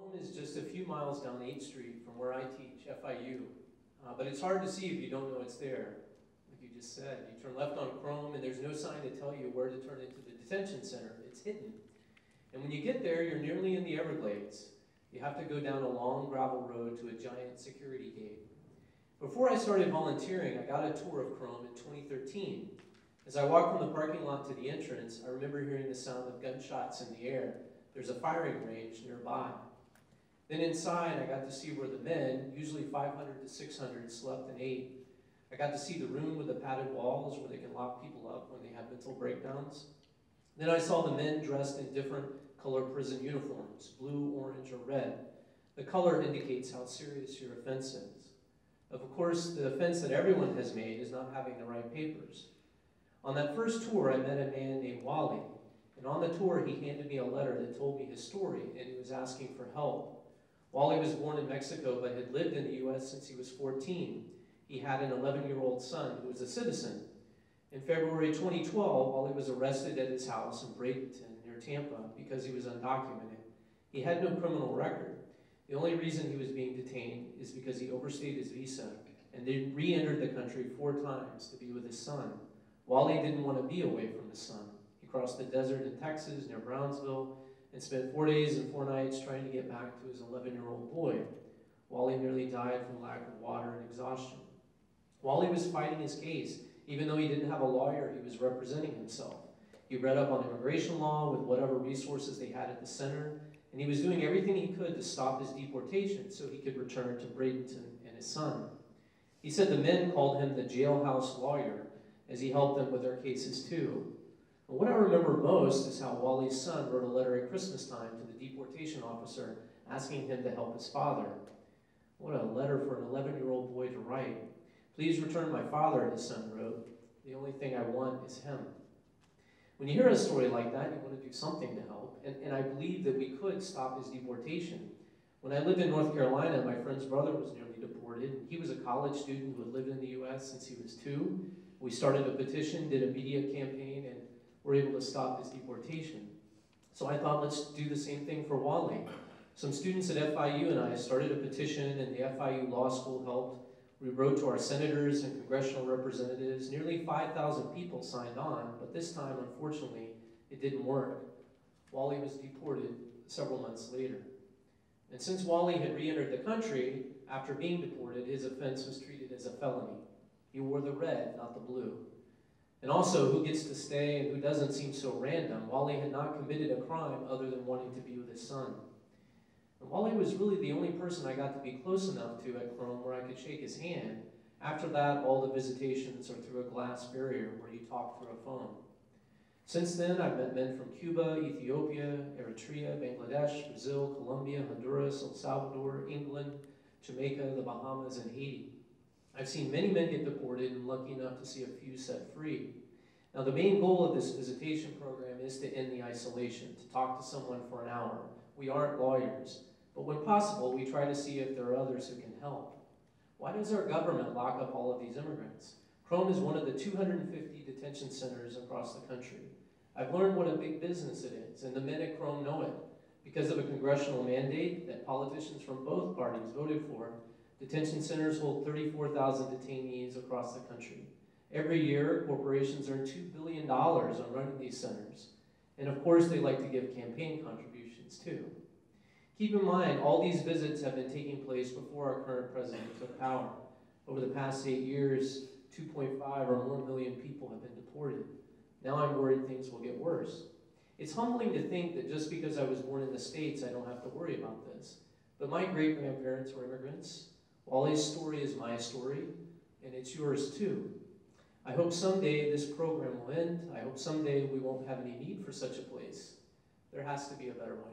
Krome is just a few miles down 8th Street from where I teach, FIU. But it's hard to see if you don't know it's there. Like you just said, you turn left on Krome and there's no sign to tell you where to turn into the detention center. It's hidden. And when you get there, you're nearly in the Everglades. You have to go down a long gravel road to a giant security gate. Before I started volunteering, I got a tour of Krome in 2013. As I walked from the parking lot to the entrance, I remember hearing the sound of gunshots in the air. There's a firing range nearby. Then inside, I got to see where the men, usually 500 to 600, slept and ate. I got to see the room with the padded walls where they can lock people up when they have mental breakdowns. Then I saw the men dressed in different color prison uniforms, blue, orange, or red. The color indicates how serious your offense is. Of course, the offense that everyone has made is not having the right papers. On that first tour, I met a man named Wally, and on the tour, he handed me a letter that told me his story, and he was asking for help. Wally was born in Mexico, but had lived in the U.S. since he was 14. He had an 11-year-old son who was a citizen. In February 2012, Wally was arrested at his house in Bradenton, near Tampa, because he was undocumented. He had no criminal record. The only reason he was being detained is because he overstayed his visa and then re-entered the country 4 times to be with his son. Wally didn't want to be away from his son. He crossed the desert in Texas near Brownsville and spent 4 days and 4 nights trying to get back to his 11-year-old boy. Wally nearly died from lack of water and exhaustion. Wally was fighting his case. Even though he didn't have a lawyer, he was representing himself. He read up on immigration law with whatever resources they had at the center, and he was doing everything he could to stop his deportation so he could return to Bradenton and his son. He said the men called him the jailhouse lawyer, as he helped them with their cases too. And what I remember most is how Wally's son wrote a letter at Christmas time to the deportation officer asking him to help his father. What a letter for an 11-year-old boy to write. Please return my father, his son wrote. The only thing I want is him. When you hear a story like that, you want to do something to help, and I believe that we could stop his deportation. When I lived in North Carolina, my friend's brother was nearly deported. He was a college student who had lived in the U.S. since he was 2. We started a petition, did a media campaign, and were able to stop his deportation. So I thought, let's do the same thing for Wally. Some students at FIU and I started a petition, and the FIU Law School helped. We wrote to our senators and congressional representatives. Nearly 5,000 people signed on, but this time, unfortunately, it didn't work. Wally was deported several months later. And since Wally had re-entered the country, after being deported, his offense was treated as a felony. He wore the red, not the blue. And also, who gets to stay and who doesn't seem so random. Wally had not committed a crime other than wanting to be with his son. And Wally was really the only person I got to be close enough to at Krome where I could shake his hand. After that, all the visitations are through a glass barrier where you talk through a phone. Since then, I've met men from Cuba, Ethiopia, Eritrea, Bangladesh, Brazil, Colombia, Honduras, El Salvador, England, Jamaica, the Bahamas, and Haiti. I've seen many men get deported and lucky enough to see a few set free. Now, the main goal of this visitation program is to end the isolation, to talk to someone for an hour. We aren't lawyers, but when possible, we try to see if there are others who can help. Why does our government lock up all of these immigrants? Krome is one of the 250 detention centers across the country. I've learned what a big business it is, and the men at Krome know it. Because of a congressional mandate that politicians from both parties voted for, detention centers hold 34,000 detainees across the country. Every year, corporations earn $2 billion on running these centers. And of course, they like to give campaign contributions too. Keep in mind, all these visits have been taking place before our current president took power. Over the past 8 years, 2.5 or more million people have been deported. Now I'm worried things will get worse. It's humbling to think that just because I was born in the States, I don't have to worry about this. But my great-grandparents were immigrants. Wally's story is my story, and it's yours too. I hope someday this program will end. I hope someday we won't have any need for such a place. There has to be a better way.